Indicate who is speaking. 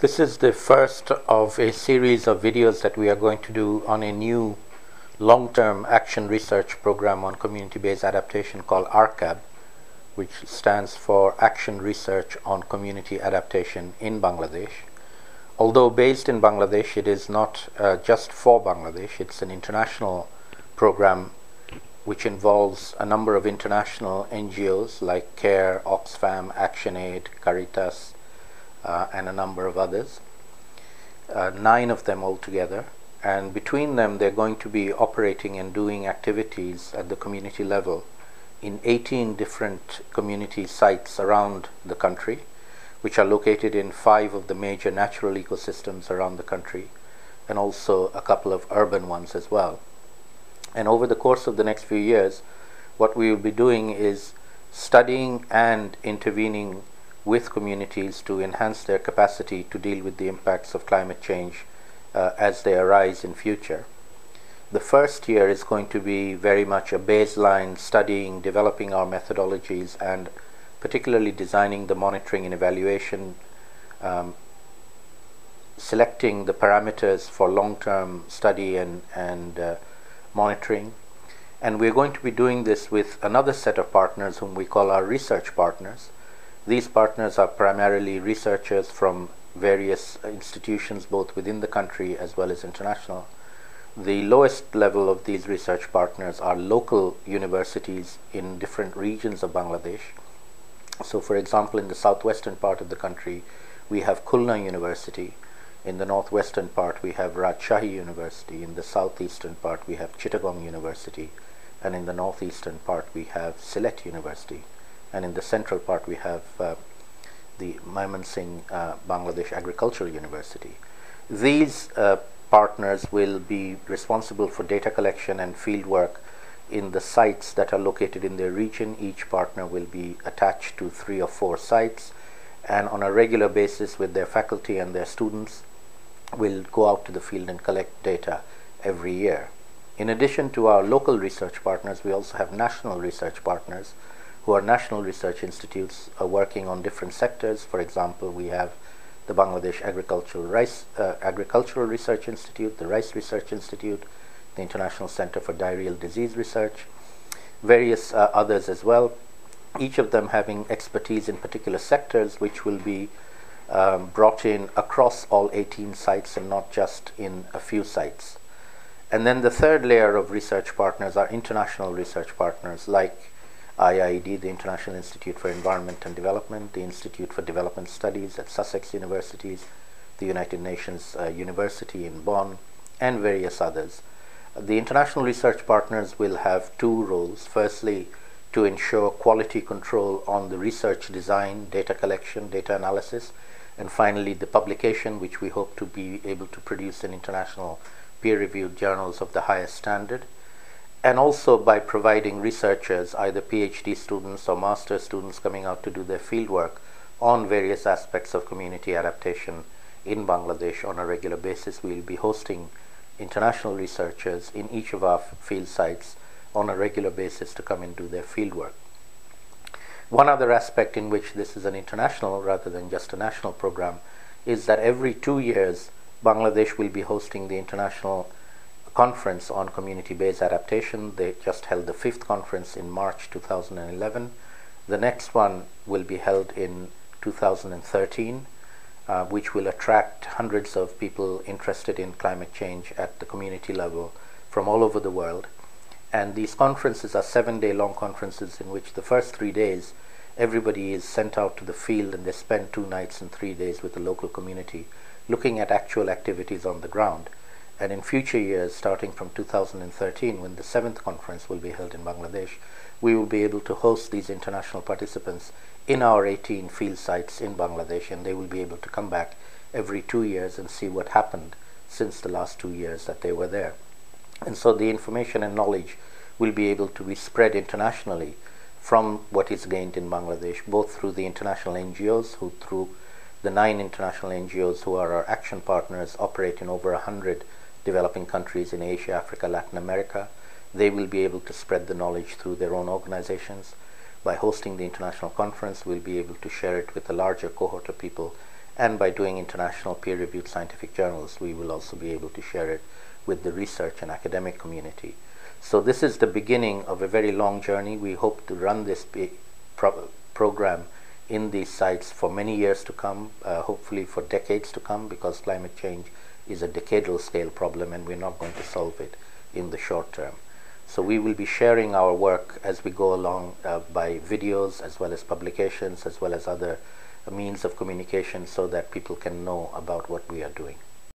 Speaker 1: This is the first of a series of videos that we are going to do on a new long-term action research program on community-based adaptation called ARCAB, which stands for Action Research on Community Adaptation in Bangladesh. Although based in Bangladesh, it is not just for Bangladesh. It's an international program which involves a number of international NGOs like CARE, Oxfam, ActionAid, Caritas, and a number of others, 9 of them altogether, and between them they're going to be operating and doing activities at the community level in 18 different community sites around the country, which are located in 5 of the major natural ecosystems around the country, and also a couple of urban ones as well. And over the course of the next few years, what we will be doing is studying and intervening with communities to enhance their capacity to deal with the impacts of climate change as they arise in future. The first year is going to be very much a baseline studying, developing our methodologies, and particularly designing the monitoring and evaluation, selecting the parameters for long-term study and monitoring. And we're going to be doing this with another set of partners whom we call our research partners. These partners are primarily researchers from various institutions both within the country as well as international. The lowest level of these research partners are local universities in different regions of Bangladesh. So for example, in the southwestern part of the country we have Khulna University, in the northwestern part we have Rajshahi University, in the southeastern part we have Chittagong University, and in the northeastern part we have Sylhet University, and in the central part we have the Mymensingh Bangladesh Agricultural University. These partners will be responsible for data collection and field work in the sites that are located in their region. Each partner will be attached to 3 or 4 sites, and on a regular basis with their faculty and their students will go out to the field and collect data every year. In addition to our local research partners, we also have national research partners who are national research institutes working on different sectors. For example, we have the Bangladesh Agricultural Research Institute, the Rice Research Institute, the International Center for Diarrheal Disease Research, various others as well, each of them having expertise in particular sectors which will be brought in across all 18 sites and not just in a few sites. And then the third layer of research partners are international research partners like IIED, the International Institute for Environment and Development, the Institute for Development Studies at Sussex Universities, the United Nations University in Bonn, and various others. The international research partners will have 2 roles. Firstly, to ensure quality control on the research design, data collection, data analysis, and finally the publication, which we hope to be able to produce in international peer-reviewed journals of the highest standard, and also by providing researchers, either PhD students or master's students coming out to do their fieldwork on various aspects of community adaptation in Bangladesh on a regular basis. We will be hosting international researchers in each of our field sites on a regular basis to come and do their fieldwork. One other aspect in which this is an international rather than just a national program is that every 2 years Bangladesh will be hosting the International Conference on Community-Based Adaptation. They just held the 5th conference in March 2011. The next one will be held in 2013, which will attract hundreds of people interested in climate change at the community level from all over the world. And these conferences are 7-day long conferences in which the first 3 days everybody is sent out to the field and they spend 2 nights and 3 days with the local community looking at actual activities on the ground. And in future years, starting from 2013, when the 7th conference will be held in Bangladesh, we will be able to host these international participants in our 18 field sites in Bangladesh, and they will be able to come back every 2 years and see what happened since the last 2 years that they were there. And so the information and knowledge will be able to be spread internationally from what is gained in Bangladesh, both through the international NGOs, who through the 9 international NGOs who are our action partners operate in over 100 developing countries in Asia, Africa, Latin America. They will be able to spread the knowledge through their own organizations. By hosting the international conference, we'll be able to share it with a larger cohort of people and by doing international peer-reviewed scientific journals, we will also be able to share it with the research and academic community. So this is the beginning of a very long journey. We hope to run this program in these sites for many years to come, hopefully for decades to come, because climate change is a decadal scale problem and we're not going to solve it in the short term. So we will be sharing our work as we go along by videos as well as publications as well as other means of communication so that people can know about what we are doing.